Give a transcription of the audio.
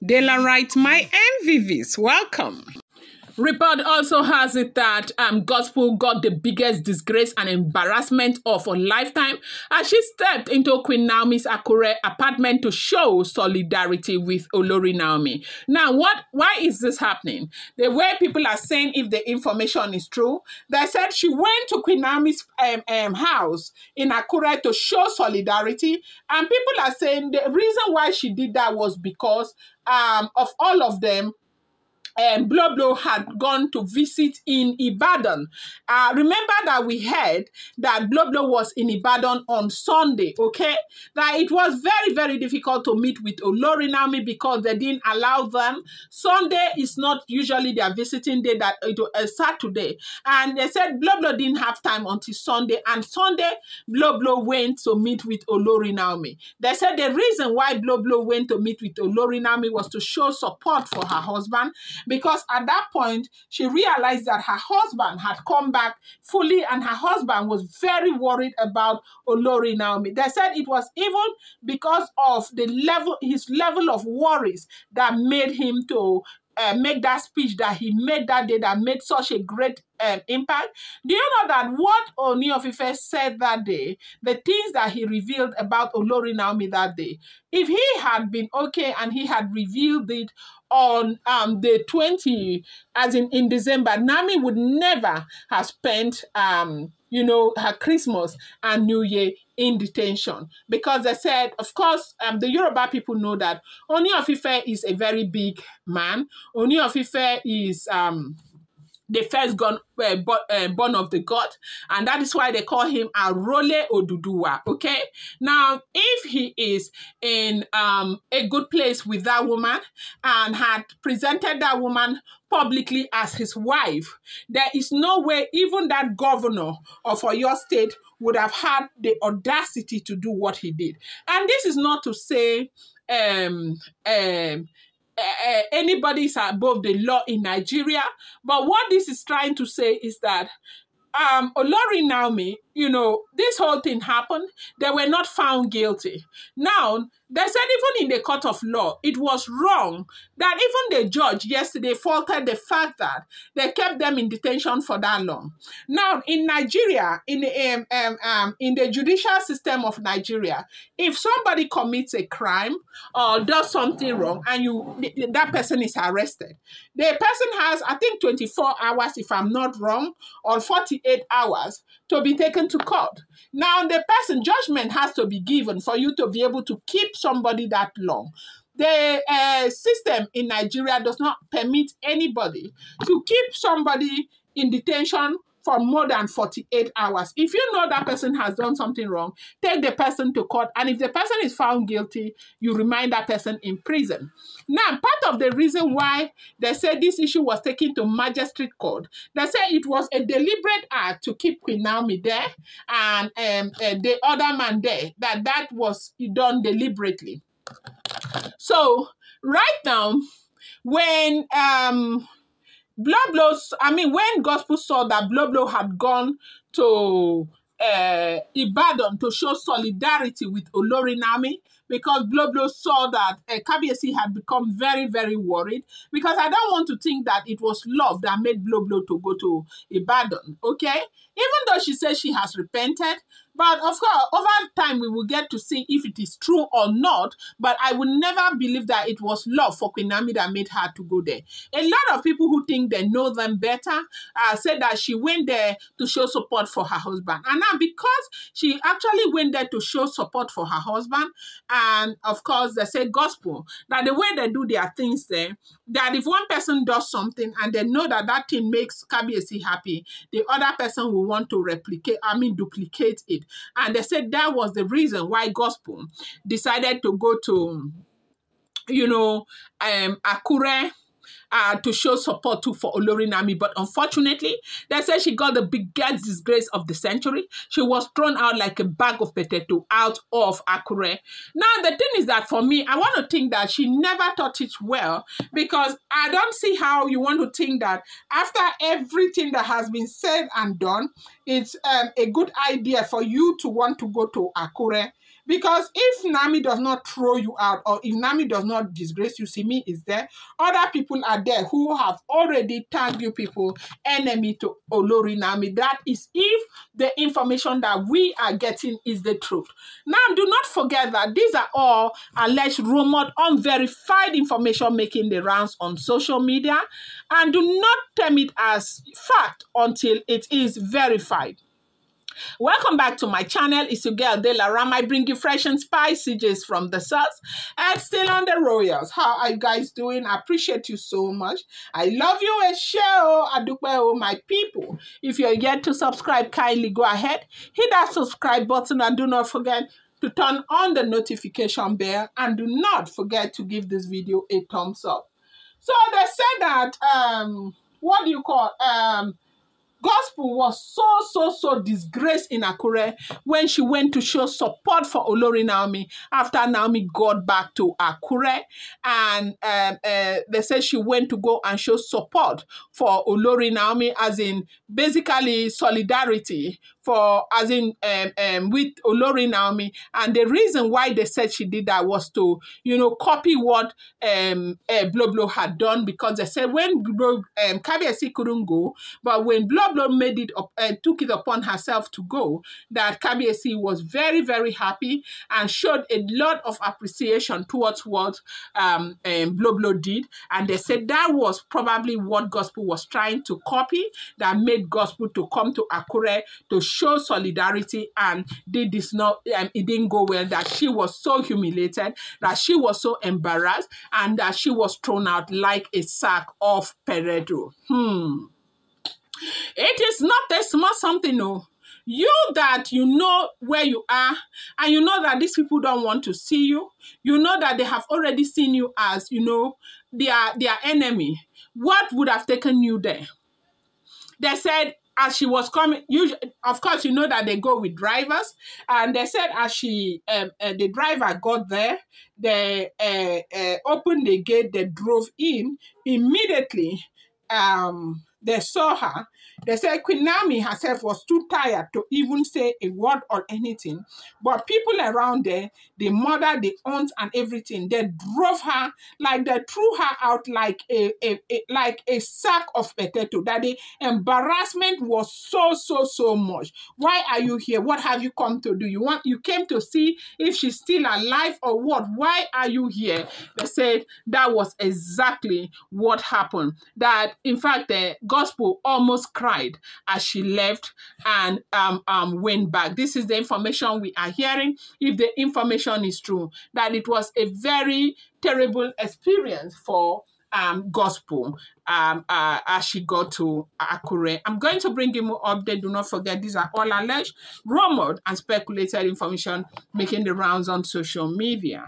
Dela writes, my MVVs, welcome. Report also has it that Gospel got the biggest disgrace and embarrassment of a lifetime as she stepped into Queen Naomi's Akure apartment to show solidarity with Olori Naomi. Now, why is this happening? The way people are saying, if the information is true, they said she went to Queen Naomi's house in Akure to show solidarity, and people are saying the reason why she did that was because of all of them. Bloblo had gone to visit in Ibadan. Remember that we heard that Bloblo was in Ibadan on Sunday, okay? That it was very, very difficult to meet with Olori Naomi because they didn't allow them. Sunday is not usually their visiting day, that it was Saturday. And they said Bloblo didn't have time until Sunday. And Sunday, Bloblo went to meet with Olori Naomi. They said the reason why Bloblo went to meet with Olori Naomi was to show support for her husband, because at that point, she realized that her husband had come back fully and her husband was very worried about Olori Naomi. They said it was even because of his level of worries that made him to make that speech that he made that day that made such a great impact. Do you know that what Ooni Of Ife said that day, the things that he revealed about Olori Naomi that day, if he had been okay and he had revealed it on the 20th, as in December, Naomi would never have spent her Christmas and New Year in detention, because they said, of course, the Yoruba people know that Ooni Of Ife is a very big man. Ooni Of Ife is the first born of the god, and that is why they call him Arole Oduduwa, okay? Now, if he is in a good place with that woman and had presented that woman publicly as his wife, there is no way even that governor of Oyo State would have had the audacity to do what he did. And this is not to say anybody is above the law in Nigeria, but what this is trying to say is that Olori Naomi, this whole thing happened. They were not found guilty. Now, they said even in the court of law, it was wrong that even the judge yesterday faulted the fact that they kept them in detention for that long. Now, in Nigeria, in the judicial system of Nigeria, if somebody commits a crime or does something wrong and that person is arrested, the person has, I think, 24 hours, if I'm not wrong, or 48 hours to be taken to court. Now, the person, judgment has to be given for you to be able to keep somebody that long. The system in Nigeria does not permit anybody to keep somebody in detention for more than 48 hours. If you know that person has done something wrong, take the person to court. And if the person is found guilty, you remind that person in prison. Now, part of the reason why they said this issue was taken to magistrate court, they said it was a deliberate act to keep Queen Naomi there and the other man there, that was done deliberately. So, right now, when when Gospel saw that Bloblo had gone to Ibadan to show solidarity with Olori Naomi, because Bloblo saw that Kabiyesi had become very, very worried, because I don't want to think that it was love that made Bloblo to go to Ibadan, okay? Even though she says she has repented, but of course, over time, we will get to see if it is true or not, but I would never believe that it was love for Queen Naomi that made her to go there. A lot of people who think they know them better said that she went there to show support for her husband. And now, because she actually went there to show support for her husband, and of course, they say Gospel, that the way they do their things there, that if one person does something and they know that that thing makes Kabiyesi happy, the other person will want to duplicate it. And they said that was the reason why Gospel decided to go to, Akure to show support for Olori Naomi. But unfortunately, they said she got the biggest disgrace of the century. She was thrown out like a bag of potato out of Akure. Now, the thing is that for me, I want to think that she never taught it well, because I don't see how you want to think that after everything that has been said and done, it's a good idea for you to want to go to Akure. Because if Naomi does not throw you out, or if Naomi does not disgrace you, Simi is there. Other people are there who have already tagged you people enemy to Olori Naomi. That is if the information that we are getting is the truth. Now, do not forget that these are all alleged, rumored, unverified information making the rounds on social media, and do not term it as fact until it is verified. Welcome back to my channel. It's your girl De La Ram. I bring you fresh and spicy gist from the source and still on the royals. How are you guys doing? I appreciate you so much. I love you and share my people. If you're yet to subscribe, kindly go ahead, hit that subscribe button, and do not forget to turn on the notification bell, and do not forget to give this video a thumbs up. So they said that what do you call Gospel was so disgraced in Akure when she went to show support for Olori Naomi after Naomi got back to Akure, and they said she went to go and show support for Olori Naomi, as in basically solidarity for, as in with Olori Naomi. And the reason why they said she did that was to, you know, copy what Bloblo had done, because they said when Kabiyesi couldn't go, but when Bloblo made it up, took it upon herself to go, that Kabiyesi was very happy and showed a lot of appreciation towards what Bloblo did. And they said that was probably what Gospel was trying to copy, that made Gospel to come to Akure to show solidarity, and did this not, it didn't go well, that she was so humiliated, that she was so embarrassed, and that she was thrown out like a sack of peredo. It is not a small something, no. You that you know where you are, and you know that these people don't want to see you. You know that they have already seen you as, you know, their enemy. What would have taken you there? They said as she was coming, of course, you know that they go with drivers, and they said as she, the driver got there, they opened the gate, they drove in, immediately, they saw her. They said Queen Naomi herself was too tired to even say a word or anything. But people around there, the mother, the aunt, and everything, they drove her, like they threw her out like a sack of potato. That the embarrassment was so much. Why are you here? What have you come to do? You came to see if she's still alive or what? Why are you here? They said that was exactly what happened. That in fact the Gospel almost cried as she left and went back. This is the information we are hearing. If the information is true, that it was a very terrible experience for Gospel as she got to Akure. I'm going to bring you more update. Do not forget, these are all alleged, rumored, and speculated information making the rounds on social media.